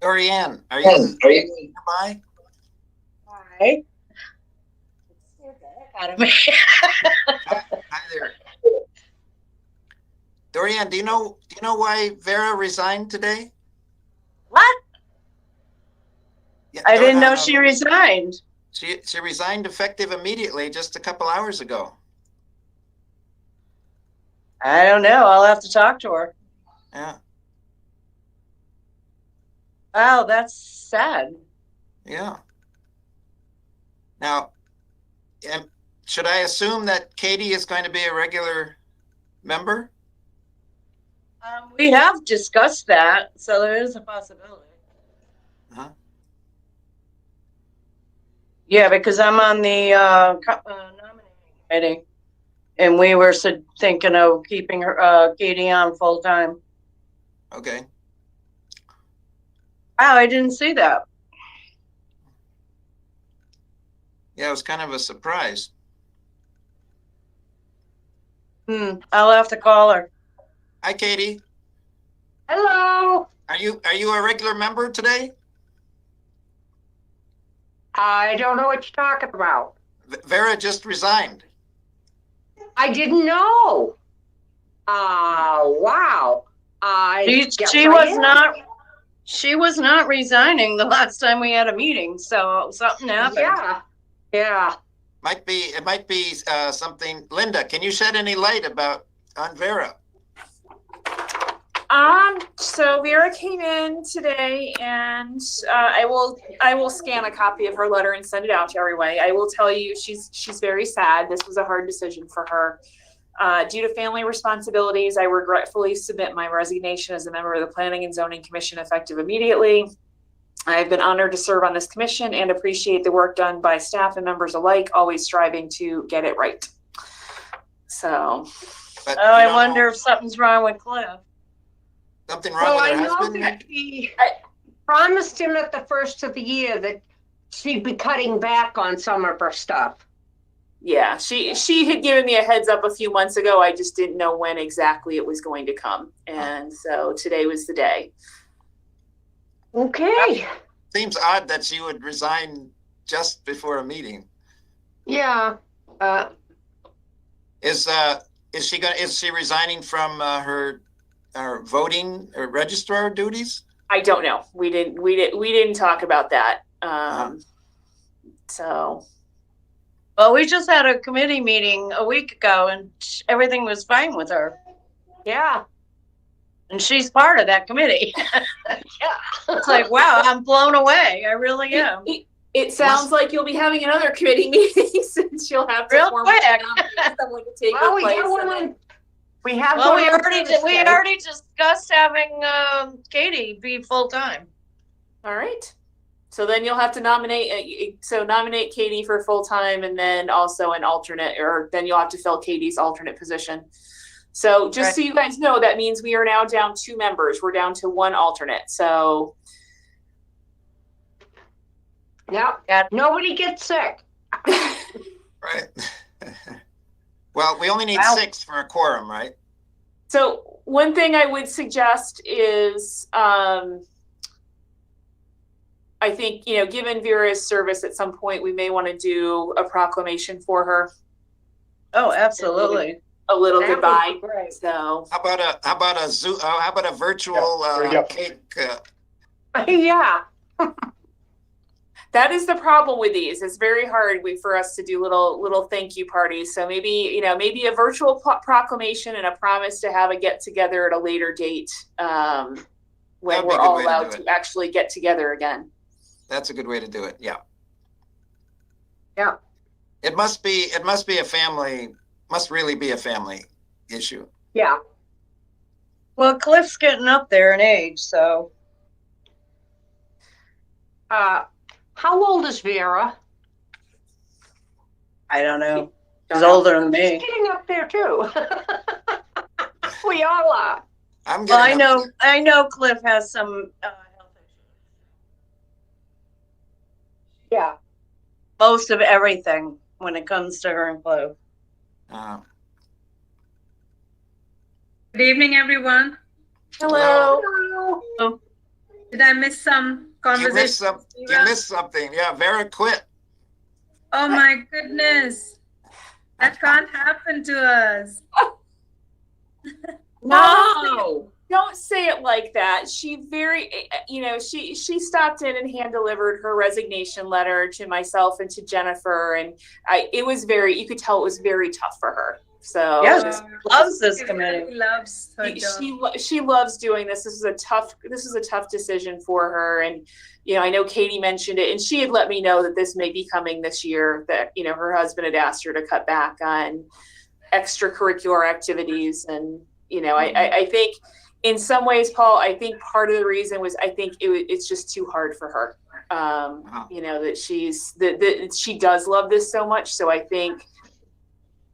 Dorianne, are Ken, you are you? nearby? Hi. Scared the heck out of me. Hi there. Dorianne, do you know why Vera resigned today? What? Yeah, I didn't know she resigned. she resigned effective immediately just a couple hours ago. I don't know. I'll have to talk to her. Yeah, Oh, that's sad. yeah. Now, um, should I assume that Katie is going to be a regular member? We have discussed that, so there is a possibility. Huh? Yeah, because I'm on the nominating committee, and we were thinking of keeping her, Katie on full time. Okay. Wow, I didn't see that. Yeah, it was kind of a surprise. I'll have to call her. Hi, Katie. Hello. Are you a regular member today? I don't know what you're talking about. Vera just resigned. I didn't know. Wow. She was not. She was not resigning the last time we had a meeting, so something happened. Yeah. It might be something. Linda, can you shed any light on Vera? So Vera came in today, and I will scan a copy of her letter and send it out to everybody. I will tell you, she's very sad. This was a hard decision for her. Due to family responsibilities, I regretfully submit my resignation as a member of the Planning and Zoning Commission effective immediately. I've been honored to serve on this commission and appreciate the work done by staff and members alike, always striving to get it right. So. But I wonder if something's wrong with Cliff. Something wrong with her husband? I know that he promised him at the first of the year that she'd be cutting back on some of her stuff. Yeah, she had given me a heads up a few months ago. I just didn't know when exactly it was going to come. And so today was the day. Okay. Seems odd that she would resign just before a meeting. Yeah. Is she resigning from her voting or registrar duties? I don't know. We didn't talk about that. So. Well, we just had a committee meeting a week ago, and everything was fine with her. Yeah. And she's part of that committee. Yeah. It's like, wow, I'm blown away. I really am. It sounds like you'll be having another committee meeting since you'll have to real quick. Someone to take her place. We have. Well, we already discussed having Katie be full time. All right. So then you'll have to nominate Katie for full time, and then also an alternate, or then you'll have to fill Katie's alternate position. So just so you guys know, that means we are now down 2 members. We're down to 1 alternate. So. Yeah. Nobody gets sick. Right. Well, we only need 6 for a quorum, right? So one thing I would suggest is, I think, given Vera's service at some point, we may want to do a proclamation for her. Oh, absolutely. A little goodbye. So how about a Zoom? How about a virtual cake? Yeah. That is the problem with these. It's very hard for us to do little thank you parties. So maybe a virtual proclamation and a promise to have a get together at a later date when we're all allowed to actually get together again. That's a good way to do it. Yeah. Yeah. It must be a family. Must really be a family issue. Yeah. Well, Cliff's getting up there in age, so. How old is Vera? I don't know. She's older than me. She's getting up there too. We all are. I know Cliff has some health issues. Yeah. Most of everything when it comes to her and Cliff. Good evening, everyone. Hello. Oh. Did I miss some conversation? You missed something. Yeah, Vera quit. Oh my goodness. That can't happen to us. No. Don't say it like that. She she stopped in and hand delivered her resignation letter to myself and to Jennifer, and it was you could tell it was very tough for her. So Yes, loves this committee. She loves her job. she loves doing this. This is a tough decision for her, and I know Katie mentioned it, and she had let me know that this may be coming this year. That her husband had asked her to cut back on extracurricular activities, and I think. In some ways, Paul, I think part of the reason was it's just too hard for her. That she does love this so much. So I think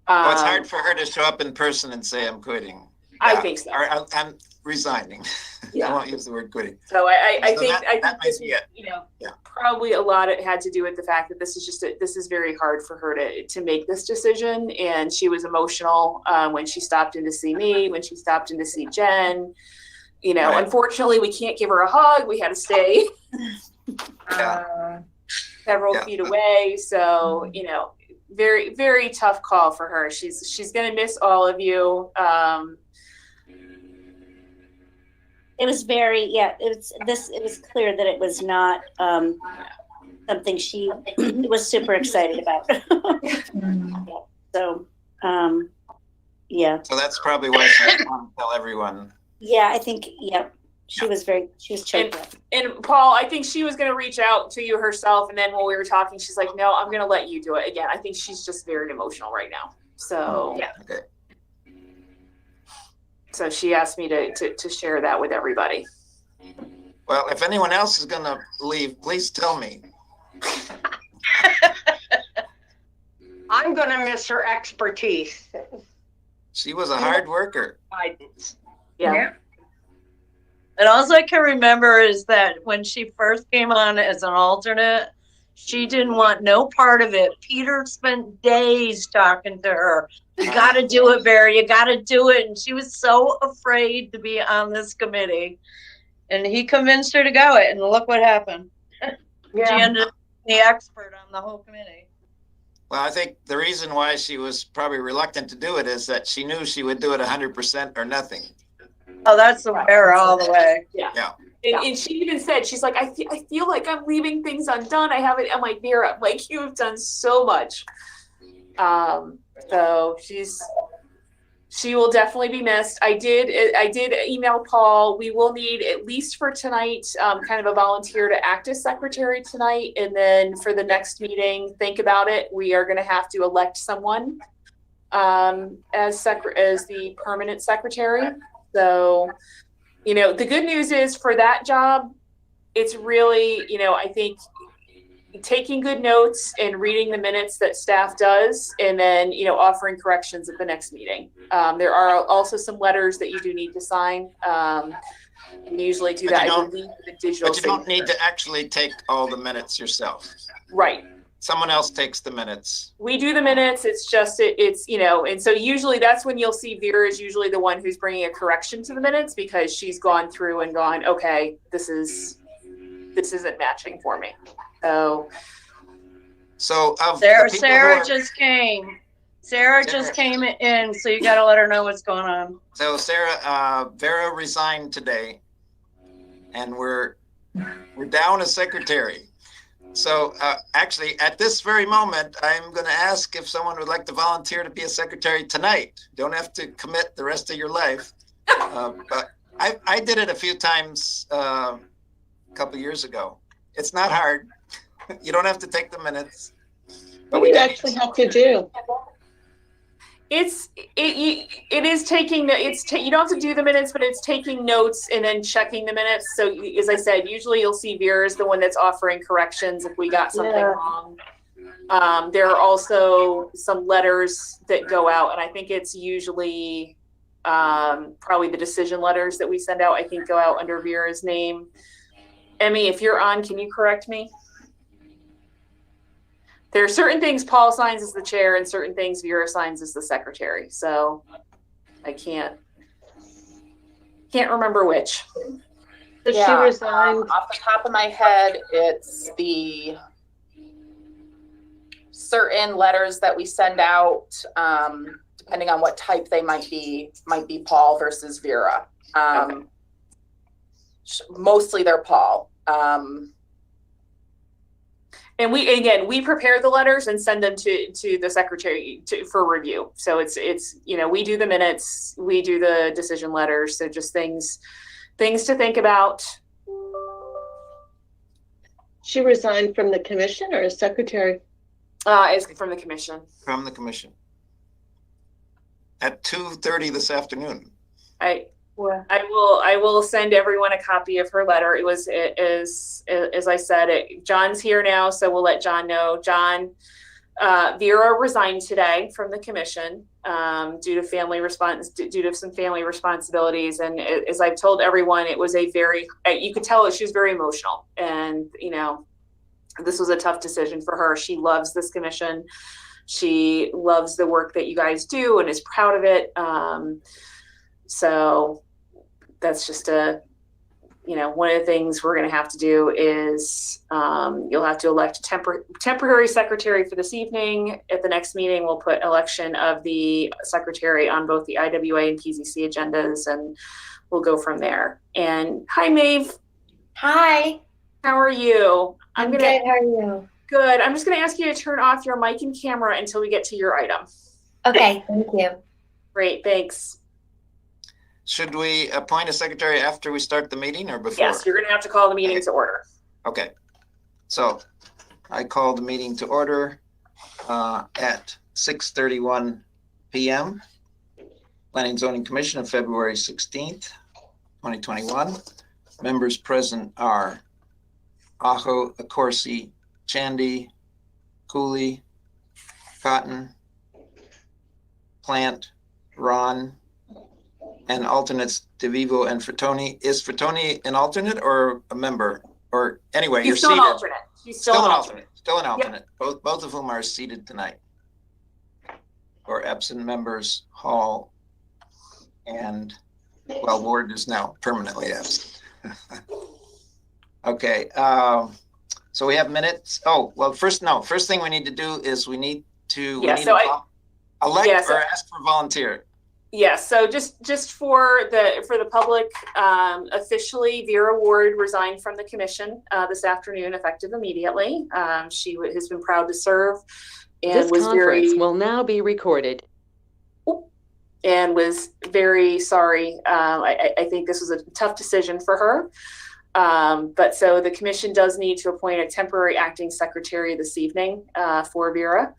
Well, it's hard for her to show up in person and say, I'm quitting. I think so. Or I'm resigning. Yeah. I won't use the word quitting. So I So think that this, might be it. Yeah. probably a lot it had to do with the fact that this is very hard for her to make this decision. And she was emotional when she stopped in to see me, when she stopped in to see Jen. Right. Unfortunately, we can't give her a hug. We had to stay Yeah. several Yeah. feet away. So, very, very tough call for her. She's going to miss all of you. It was it was clear that it was not something she was super excited about. So, yeah. So that's probably why she didn't want to tell everyone. Yeah, I think, she was choked up. And Paul, I think she was going to reach out to you herself. And then when we were talking, she's like, no, I'm going to let you do it again. I think she's just very emotional right now. So, Yeah. Okay. So she asked me to share that with everybody. Well, if anyone else is going to leave, please tell me. I'm going to miss her expertise. She was a hard worker. Yeah. And all I can remember is that when she first came on as an alternate, she didn't want no part of it. Peter spent days talking to her. You got to do it, Vera. You got to do it. And she was so afraid to be on this committee. And he convinced her to go it. And look what happened. She ended up being the expert on the whole committee. Well, I think the reason why she was probably reluctant to do it is that she knew she would do it 100% or nothing. Oh, that's the Vera all the way. Yeah. Yeah. And she even said, she's like, I feel like I'm leaving things undone. I haven't. I'm like, Vera, like you have done so much. So she will definitely be missed. I did email Paul. We will need, at least for tonight, kind of a volunteer to act as secretary tonight. And then for the next meeting, think about it. We are going to have to elect someone as the permanent secretary. So, the good news is for that job, it's really, I think taking good notes and reading the minutes that staff does, and then, offering corrections at the next meeting. There are also some letters that you do need to sign. You usually do that. I believe the digital. But you don't need to actually take all the minutes yourself. Right. Someone else takes the minutes. We do the minutes. It's just, it's, and so usually that's when you'll see Vera is usually the one who's bringing a correction to the minutes, because she's gone through and gone, okay, this isn't matching for me. So Sarah just came. Sarah just came in, so you got to let her know what's going on. So Vera resigned today, and we're down a secretary. So actually, at this very moment, I'm going to ask if someone would like to volunteer to be a secretary tonight. Don't have to commit the rest of your life. But I did it a few times a couple years ago. It's not hard. You don't have to take the minutes. What do you actually have to do? It is taking you don't have to do the minutes, but it's taking notes and then checking the minutes. So as I said, usually you'll see Vera is the one that's offering corrections if we got something wrong. There are also some letters that go out, and I think it's usually probably the decision letters that we send out, I think, go out under Vera's name. Emmy, if you're on, can you correct me? There are certain things Paul signs as the chair and certain things Vera signs as the secretary. So I can't remember which. So she Yeah, resigned. off the top of my head, it's the certain letters that we send out, depending on what type they might be Paul versus Vera. Mostly they're Paul. And we prepare the letters and send them to the secretary for review. So it's we do the minutes, we do the decision letters. So just things to think about. She resigned from the commission or as secretary? Is from the commission. From the commission. At 2:30 this afternoon. I will send everyone a copy of her letter. It was, as I said, John's here now, so we'll let John know. John, Vera resigned today from the commission due to some family responsibilities. And as I've told everyone, it was you could tell that she was very emotional. And, this was a tough decision for her. She loves this commission. She loves the work that you guys do and is proud of it. So that's just one of the things we're going to have to do is you'll have to elect a temporary secretary for this evening. At the next meeting, we'll put election of the secretary on both the IWA and PZC agendas, and we'll go from there. And hi, Maeve. Hi. How are you? I'm good. How are you? Good. I'm just going to ask you to turn off your mic and camera until we get to your item. Okay. Thank you. Great. Thanks. Should we appoint a secretary after we start the meeting or before? Yes, you're going to have to call the meeting to order. Okay. So I call the meeting to order at 6:31 p.m. Planning and Zoning Commission of February 16th, 2021. Members present are Aho, Accorsi, Chandy, Cooley, Cotton, Plant, Ron, and alternates DeVivo and Frattoni. Is Frattoni an alternate or a member? Or anyway, He's you're still seated. an alternate. He's still an alternate. Still an alternate. Yep. Both of whom are seated tonight. Or absent members, Hall and, Ward is now permanently absent. Okay. So we have minutes. First thing we need to do is we need to elect or ask for volunteer. Yes. So just for the public, officially, Vera Ward resigned from the commission this afternoon, effective immediately. She has been proud to serve, and this conference will now be recorded. And was very sorry. I think this was a tough decision for her. But so the commission does need to appoint a temporary acting secretary this evening for Vera,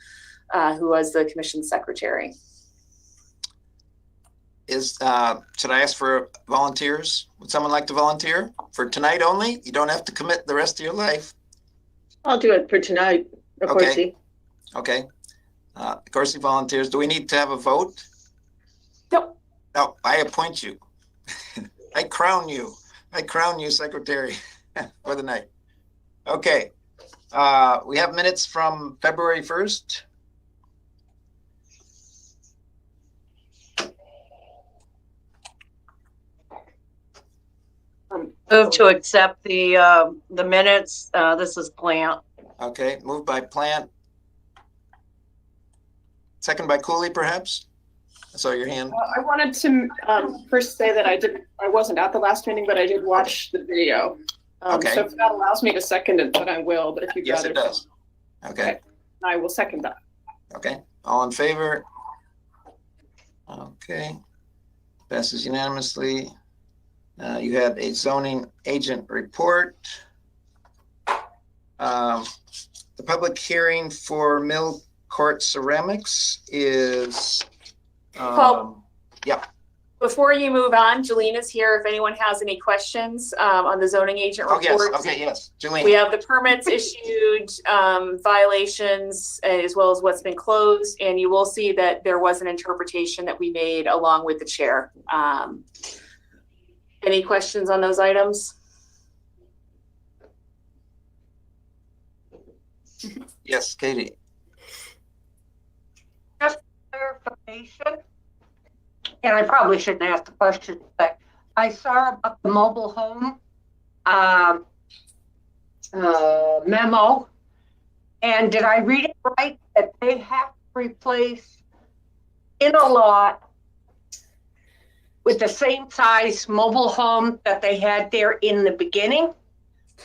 who was the commission secretary. Should I ask for volunteers? Would someone like to volunteer for tonight only? You don't have to commit the rest of your life. I'll do it for tonight, of course. Okay. Accorsi volunteers. Do we need to have a vote? No, I appoint you. I crown you secretary for the night. Okay. We have minutes from February 1st. Move to accept the minutes. This is Plant. Okay, moved by Plant. Second by Cooley, perhaps? I saw your hand. I wanted to first say that I wasn't at the last meeting, but I did watch the video. Okay. So if that allows me to second it, then I will. But if you'd Yes, rather, it does. Okay. I will second that. Okay. All in favor? Okay. Passes unanimously. You had a zoning agent report. The public hearing for Mill Court Ceramics is. Before you move on, Jalena's here. If anyone has any questions on the zoning agent report. Yes. Okay. Yes. Jalena. We have the permits issued, violations, as well as what's been closed. And you will see that there was an interpretation that we made along with the chair. Any questions on those items? Yes, Katie. Just clarification. And I probably shouldn't ask the question, but I saw about the mobile home memo. And did I read it right that they have to replace in a lot with the same size mobile home that they had there in the beginning?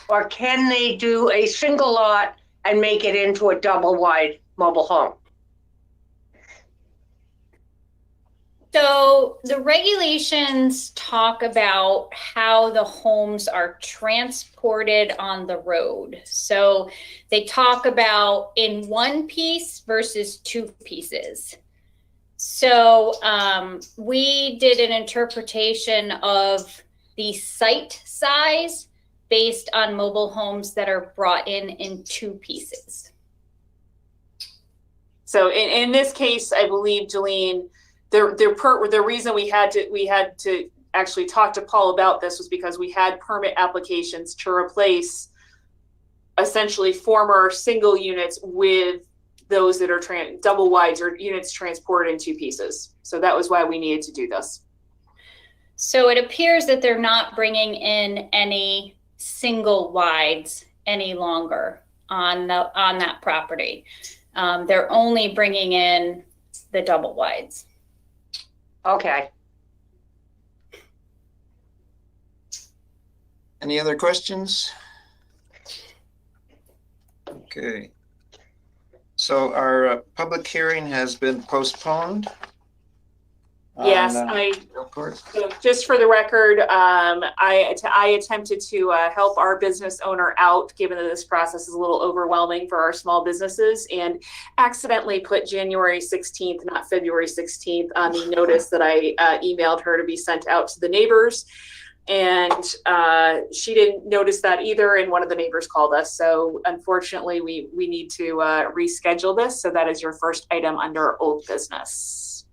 Or can they do a single lot and make it into a double wide mobile home? So the regulations talk about how the homes are transported on the road. So they talk about in one piece versus two pieces. So we did an interpretation of the site size based on mobile homes that are brought in two pieces. So in this case, I believe, Jolene, the reason we had to actually talk to Paul about this was because we had permit applications to replace essentially former single units with those that are double wides or units transported in two pieces. So that was why we needed to do this. So it appears that they're not bringing in any single wides any longer on that property. They're only bringing in the double wides. Okay. Any other questions? Okay. So our public hearing has been postponed. Yes, Of course. So just for the record, I attempted to help our business owner out, given that this process is a little overwhelming for our small businesses, and accidentally put January 16th, not February 16th, on the notice that I emailed her to be sent out to the neighbors. And she didn't notice that either, and one of the neighbors called us. So unfortunately, we need to reschedule this. So that is your first item under old business.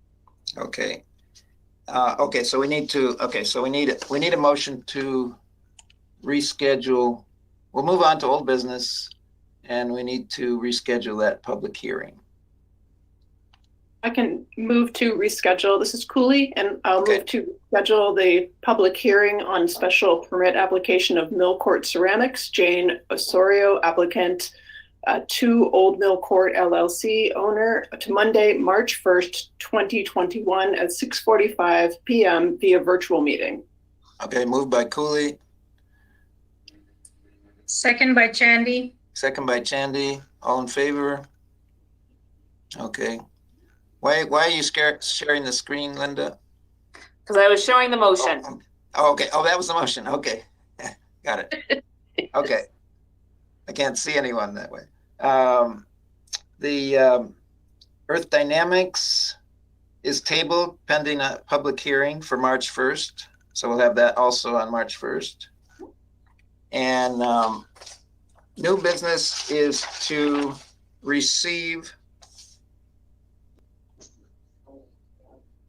Okay. So we need a motion to reschedule. We'll move on to old business, and we need to reschedule that public hearing. I can move to reschedule. This is Cooley, and I'll Okay. move to schedule the public hearing on special permit application of Mill Court Ceramics, Jane Osorio, applicant, 2 Old Mill Court LLC owner, to Monday, March 1st, 2021 at 6:45 p.m. via virtual meeting. Okay, moved by Cooley, Second by Chandy. second by Chandy. All in favor? Okay. Why are you sharing the screen, Linda? Because I was showing the motion. Oh, okay. Oh, that was the motion. Okay. Got it. Okay. I can't see anyone that way. The Earth Dynamics is tabled pending a public hearing for March 1st. So we'll have that also on March 1st. And new business is to receive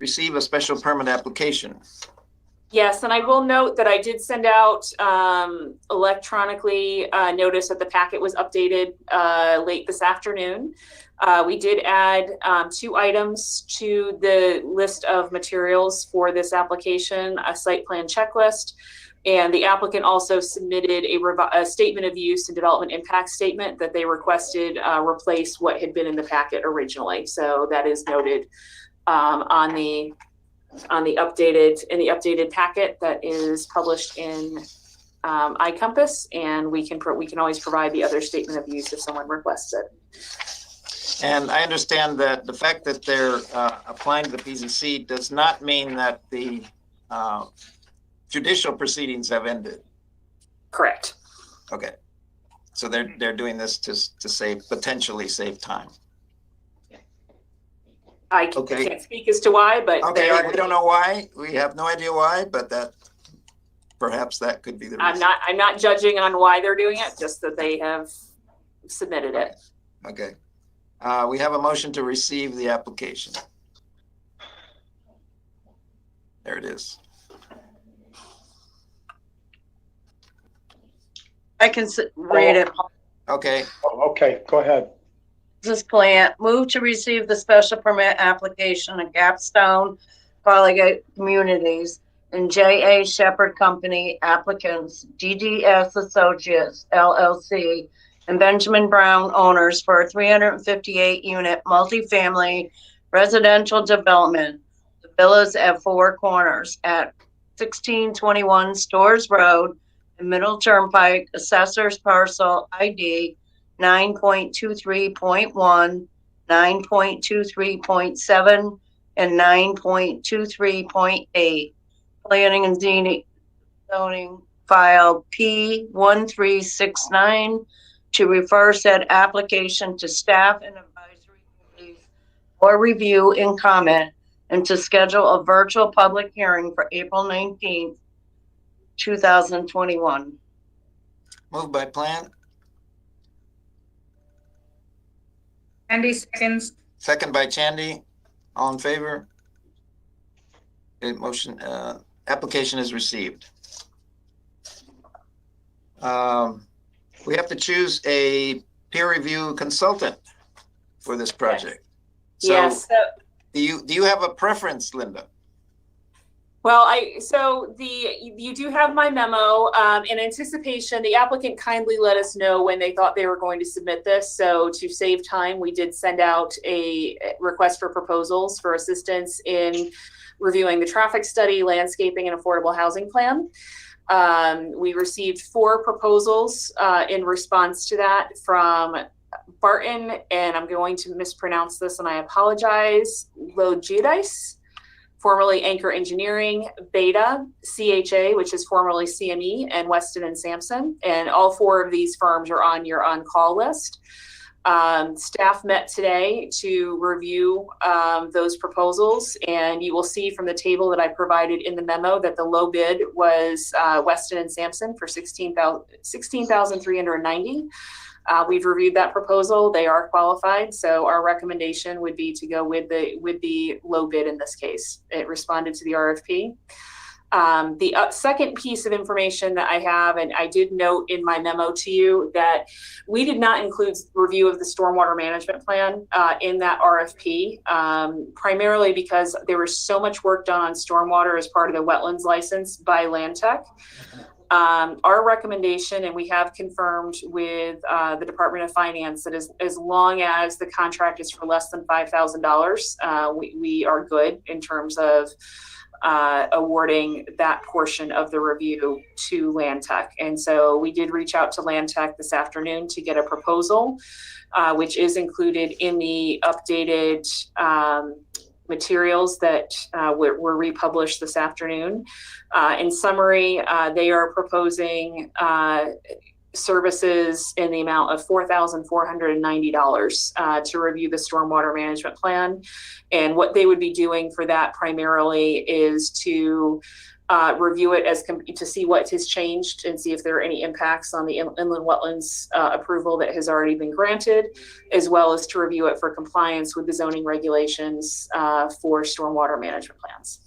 a special permit application. Yes, and I will note that I did send out electronically notice that the packet was updated late this afternoon. We did add 2 items to the list of materials for this application, a site plan checklist, and the applicant also submitted a statement of use and development impact statement that they requested replace what had been in the packet originally. So that is noted on the updated packet that is published in iCompass, and we can always provide the other statement of use if someone requests it. And I understand that the fact that they're applying to the PZC does not mean that the judicial proceedings have ended. Correct. Okay. So they're doing this to potentially save time. I Okay. can't speak as to why, but Okay, we don't know why. We have no idea why, but that perhaps that could be the reason. I'm not judging on why they're doing it, just that they have submitted it. Okay. We have a motion to receive the application. There it is. I can read it. Okay. Okay, go ahead. This plant move to receive the special permit application of Gapstone Polygon Communities and J.A. Shepherd Company applicants, DDS Associates LLC, and Benjamin Brown owners for a 358-unit multifamily residential development, the Villas at Four Corners at 1621 Stores Road and Middle Turnpike, Assessor's Parcel ID 9.23.1, 9.23.7, and 9.23.8. Planning and zoning file P1369 to refer said application to staff and advisory committees for review and comment, and to schedule a virtual public hearing for April 19th, 2021. Moved by Plant, Andy seconds. second by Chandy. All in favor? Motion, application is received. We have to choose a peer review consultant for this project. So Yes. do you have a preference, Linda? Well, you do have my memo. In anticipation, the applicant kindly let us know when they thought they were going to submit this. So to save time, we did send out a request for proposals for assistance in reviewing the traffic study, landscaping, and affordable housing plan. We received 4 proposals in response to that from Barton, and I'm going to mispronounce this and I apologize, Logidis, formerly Anchor Engineering, Beta, CHA, which is formerly CME, and Weston and Sampson. And all 4 of these firms are on your on-call list. Staff met today to review those proposals, and you will see from the table that I provided in the memo that the low bid was Weston and Sampson for $16,390. We've reviewed that proposal. They are qualified, so our recommendation would be to go with the low bid in this case. It responded to the RFP. The second piece of information that I have, and I did note in my memo to you, that we did not include review of the stormwater management plan in that RFP, primarily because there was so much work done on stormwater as part of the wetlands license by Land Tech. Our recommendation, and we have confirmed with the Department of Finance, that as long as the contract is for less than $5,000, we are good in terms of awarding that portion of the review to Land Tech. And so we did reach out to Land Tech this afternoon to get a proposal, which is included in the updated materials that were republished this afternoon. In summary, they are proposing services in the amount of $4,490 to review the stormwater management plan. And what they would be doing for that primarily is to review it to see what has changed and see if there are any impacts on the inland wetlands approval that has already been granted, as well as to review it for compliance with the zoning regulations for stormwater management plans.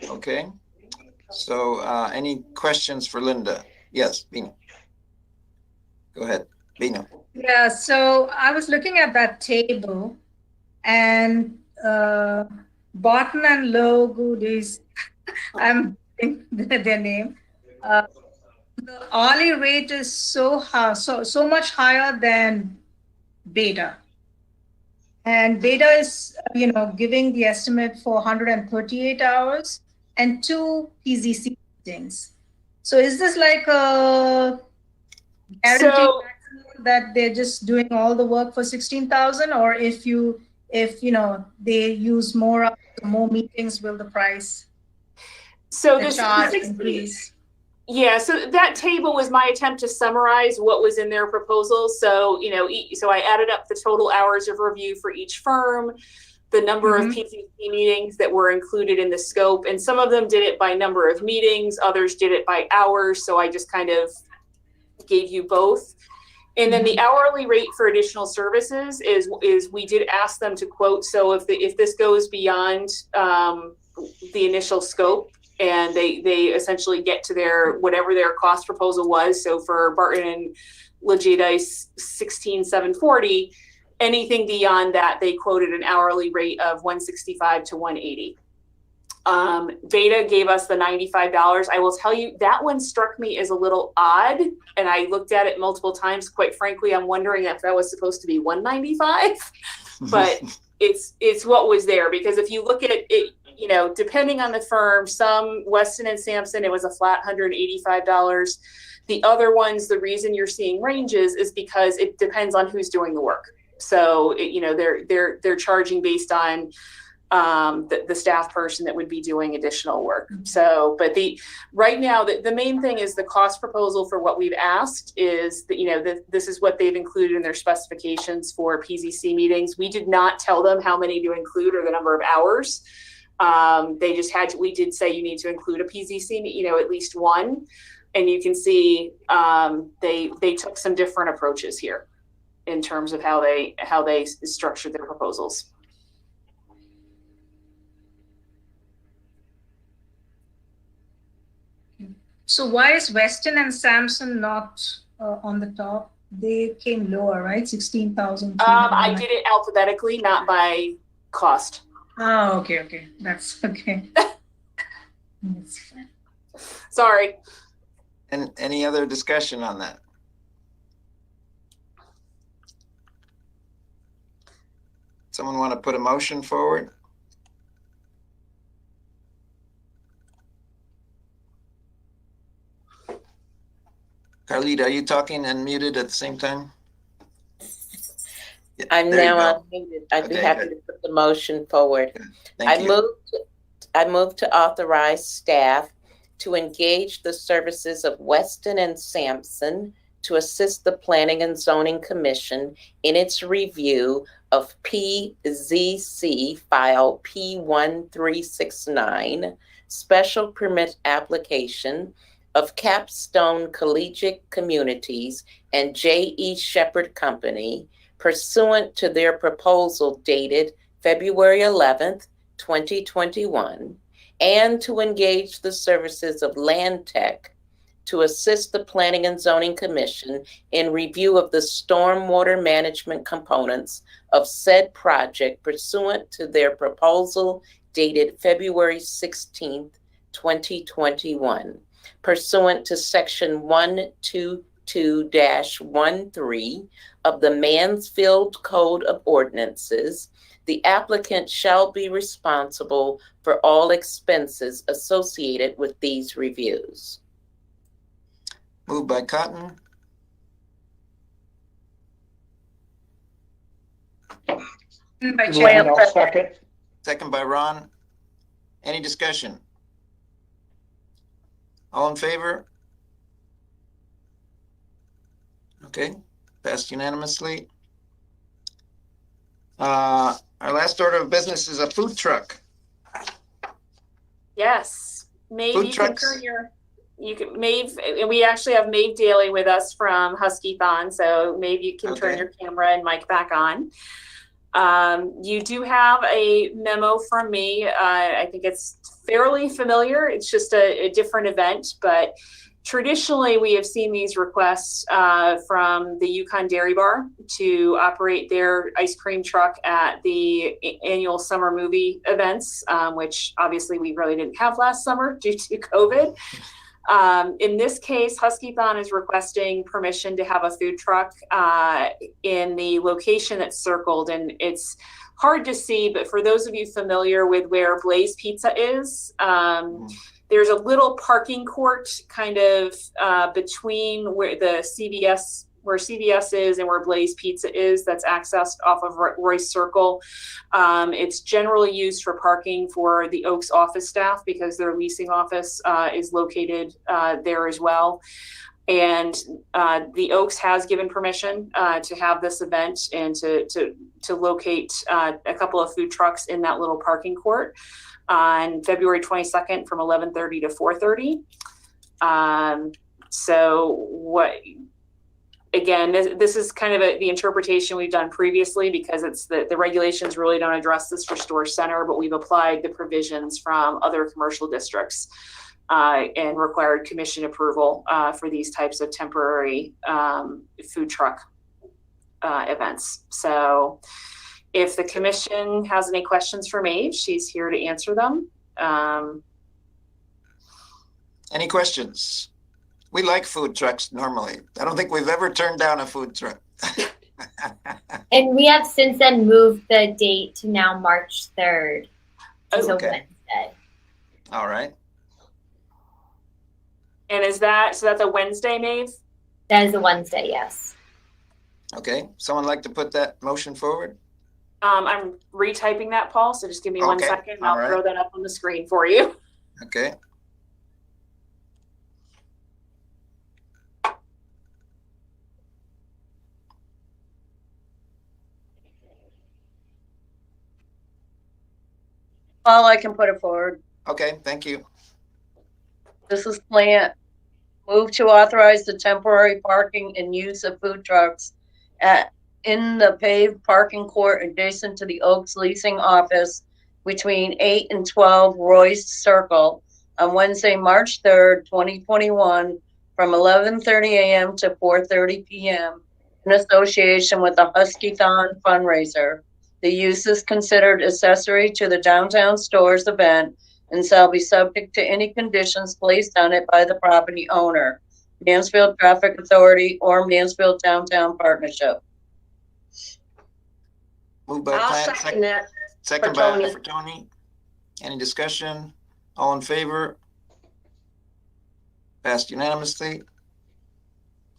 Okay. So any questions for Linda? Yes, Bina. Go ahead, Bina. Yeah, so I was looking at that table, and Barton and Low Goodies, I'm their name. The hourly rate is so high, so much higher than Beta. And Beta is, giving the estimate for 138 hours and 2 PZC meetings. So is this like a guaranteed maximum that they're just doing all the work for 16,000, or if they use more meetings, will the price charge increase? Yeah, so that table was my attempt to summarize what was in their proposal. So, so I added up the total hours of review for each firm, the number of PCC meetings that were included in the scope, and some of them did it by number of meetings, others did it by hours. So I just kind of gave you both. And then the hourly rate for additional services is we did ask them to quote. So if this goes beyond the initial scope, and they essentially get to whatever their cost proposal was. So for Barton and Legidice, $16,740. Anything beyond that, they quoted an hourly rate of $165 to $180. Veda gave us the $95. I will tell you that one struck me as a little odd, and I looked at it multiple times. Quite frankly, I'm wondering if that was supposed to be $195, but it's what was there, because if you look at it, you know, depending on the firm, some Weston and Sampson, it was a flat $185. The other ones, the reason you're seeing ranges is because it depends on who's doing the work. So you know, they're charging based on the staff person that would be doing additional work. So, but right now, the main thing is the cost proposal for what we've asked is that, you know, this is what they've included in their specifications for PZC meetings. We did not tell them how many to include or the number of hours. They just had to, we did say you need to include a PZC, you know, at least one. And you can see they took some different approaches here in terms of how they structured their proposals. So why is Weston and Sampson not on the top? They came lower, right? 16,000. I did it alphabetically, not by cost. Oh, okay. That's okay. That's fine. Sorry. And any other discussion on that? Someone want to put a motion forward? Carlita, are you talking and muted at the same time? I'm There you now go. unmuted. I'd be Okay, happy good. to put the motion forward. Thank you. I move to authorize staff to engage the services of Weston and Sampson to assist the Planning and Zoning Commission in its review of PZC file P1369, special permit application of Capstone Collegiate Communities and J.E. Shepherd Company, pursuant to their proposal dated February 11th, 2021, and to engage the services of Land Tech to assist the Planning and Zoning Commission in review of the stormwater management components of said project pursuant to their proposal dated February 16th, 2021, pursuant to Section 122-13 of the Mansfield Code of Ordinances. The applicant shall be responsible for all expenses associated with these reviews. Moved by Cotton. By Lynn, I'll second. Second by Ron. Any discussion? All in favor? Okay, passed unanimously. Our last order of business is a food truck. Yes, Maeve, Food you can trucks. turn Maeve, and we actually have Maeve Daly with us from Husky-thon, so Maeve, you can turn Okay. your camera and mic back on. You do have a memo from me. I think it's fairly familiar. It's just a different event, but traditionally we have seen these requests from the Yukon Dairy Bar to operate their ice cream truck at the annual summer movie events, which obviously we really didn't have last summer due to COVID. In this case, Husky-thon is requesting permission to have a food truck in the location that's circled, and it's hard to see, but for those of you familiar with where Blaze Pizza is, there's a little parking court kind of between where CVS is and where Blaze Pizza is, that's accessed off of Royce Circle. It's generally used for parking for the Oaks office staff because their leasing office is located there as well. And the Oaks has given permission to have this event and to locate a couple of food trucks in that little parking court on February 22nd from 11:30 to 4:30. Again, this is kind of the interpretation we've done previously because it's the regulations really don't address this for Storrs Center, but we've applied the provisions from other commercial districts and required commission approval for these types of temporary food truck events. So if the commission has any questions for Maeve, she's here to answer them. Any questions? We like food trucks normally. I don't think we've ever turned down a food truck. And we have since then moved the date to now March 3rd. It's a Okay. Wednesday. All right. And is that, so that's a Wednesday, Maeve? That is a Wednesday, yes. Okay. Someone like to put that motion forward? I'm retyping that, Paul, so just give me 1 Okay, second and all I'll right. throw that up on the screen for you. Okay. Paul, I can put it forward. Okay. Thank you. This is Plant. Move to authorize the temporary parking and use of food trucks in the paved parking court adjacent to the Oaks Leasing Office between 8 and 12 Royce Circle on Wednesday, March 3rd, 2021, from 11:30 a.m. to 4:30 p.m. in association with the Husky-thon fundraiser. The use is considered accessory to the downtown stores event and shall be subject to any conditions placed on it by the property owner, Mansfield Traffic Authority, or Mansfield Downtown Partnership. Moved by I'll Plant, second that. second for by Tony. for Tony. Any discussion? All in favor? Passed unanimously.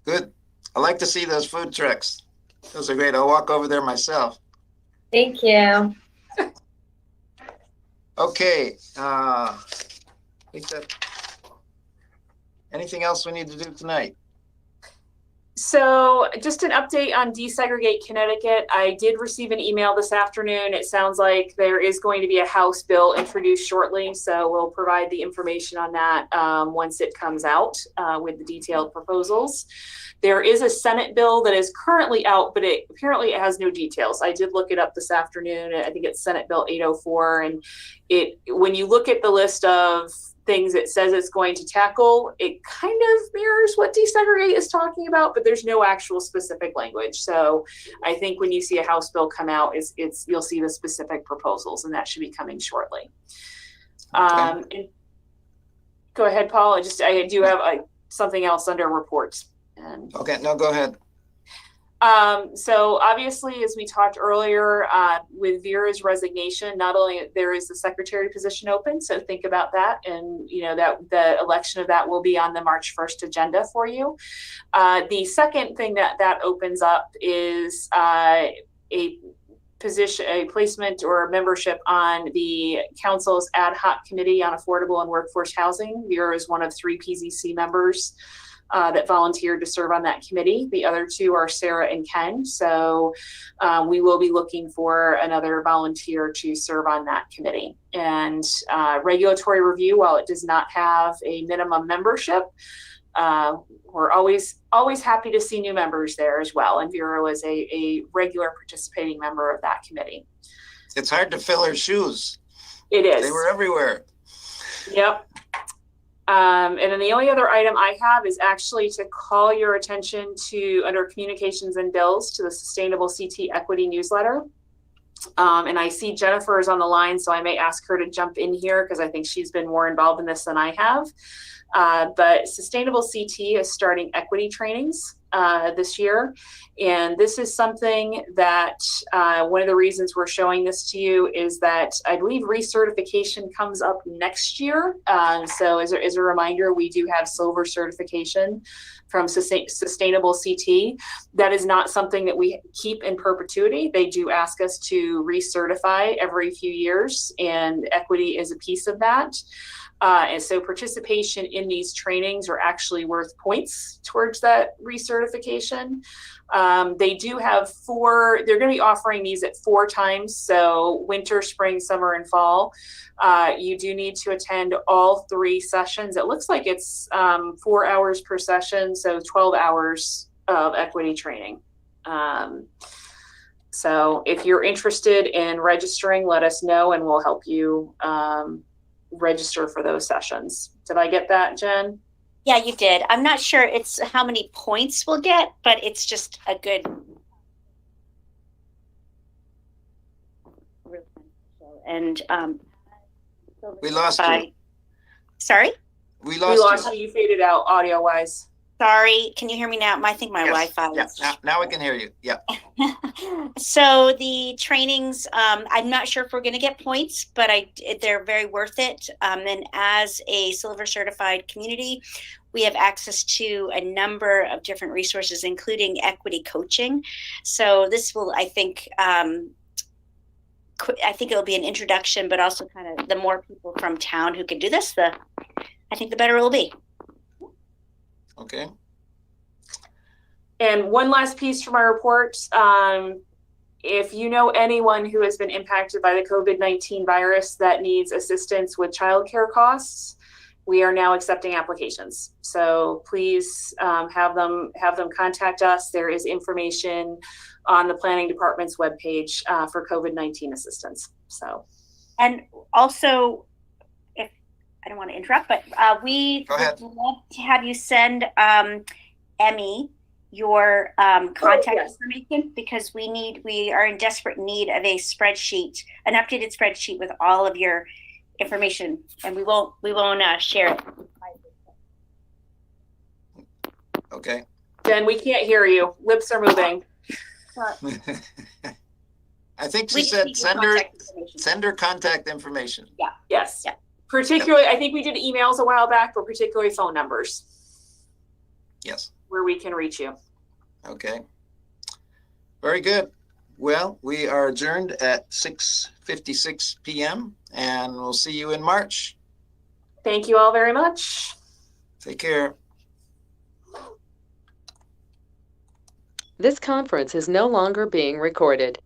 Good. I like to see those food trucks. Those are great. I'll walk over there myself. Thank you. Okay. I think that. Anything else we need to do tonight? So just an update on Desegregate Connecticut. I did receive an email this afternoon. It sounds like there is going to be a House bill introduced shortly. So we'll provide the information on that once it comes out with the detailed proposals. There is a Senate bill that is currently out, but it apparently has no details. I did look it up this afternoon. I think it's Senate Bill 804. And when you look at the list of things it says it's going to tackle, it kind of mirrors what Desegregate is talking about, but there's no actual specific language. So I think when you see a House bill come out, you'll see the specific proposals, and that should be coming shortly. And go ahead, Paul. I do have something else under reports. Okay, no, go ahead. So obviously, as we talked earlier, with Vera's resignation, not only there is the secretary position open, so think about that, and that the election of that will be on the March 1st agenda for you. The second thing that opens up is a position, a placement or membership on the council's ad hoc committee on affordable and workforce housing. Vera is one of 3 PZC members that volunteered to serve on that committee. The other 2 are Sarah and Ken. So we will be looking for another volunteer to serve on that committee. And regulatory review, while it does not have a minimum membership, we're always happy to see new members there as well. And Vera was a regular participating member of that committee. It's hard to fill her shoes. It is. They were everywhere. Yep. And then the only other item I have is actually to call your attention to, under communications and bills, to the Sustainable CT Equity newsletter. And I see Jennifer is on the line, so I may ask her to jump in here because I think she's been more involved in this than I have. But Sustainable CT is starting equity trainings this year. And this is something that one of the reasons we're showing this to you is that I believe recertification comes up next year. So as a reminder, we do have silver certification from Sustainable CT. That is not something that we keep in perpetuity. They do ask us to recertify every few years, and equity is a piece of that. And so participation in these trainings are actually worth points towards that recertification. They do have they're going to be offering these at 4 times. So winter, spring, summer, and fall. You do need to attend all 3 sessions. It looks like it's 4 hours per session, so 12 hours of equity training. So if you're interested in registering, let us know and we'll help you register for those sessions. Did I get that, Jen? Yeah, you did. I'm not sure it's how many points we'll get, but it's just a good. And We lost you. Bye. Sorry? We We lost lost you. you. You faded out audio wise. Sorry. Can you hear me now? I think my Yes. Wi-Fi Yeah, is now we can hear you. Yeah. So the trainings, I'm not sure if we're going to get points, but they're very worth it. And as a silver certified community, we have access to a number of different resources, including equity coaching. So this will, I think it'll be an introduction, but also kind of the more people from town who can do this, I think the better it will be. Okay. And one last piece from our report. If you know anyone who has been impacted by the COVID-19 virus that needs assistance with childcare costs, we are now accepting applications. So please have them contact us. There is information on the planning department's webpage for COVID-19 assistance. So, and also, if I don't want to interrupt, but we Go ahead. would love to have you send Emmy your contact yes. information, because we are in desperate need of a spreadsheet, an updated spreadsheet with all of your information, and we won't share it. Okay. Jen, we can't hear you. Lips are moving. I think she We said need your contact information. send her contact information. Yes. Yeah. Particularly, I think we did emails a while back, but particularly phone numbers Yes. where we can reach you. Okay. Very good. Well, we are adjourned at 6:56 p.m. and we'll see you in March. Thank you all very much. Take care. This conference is no longer being recorded.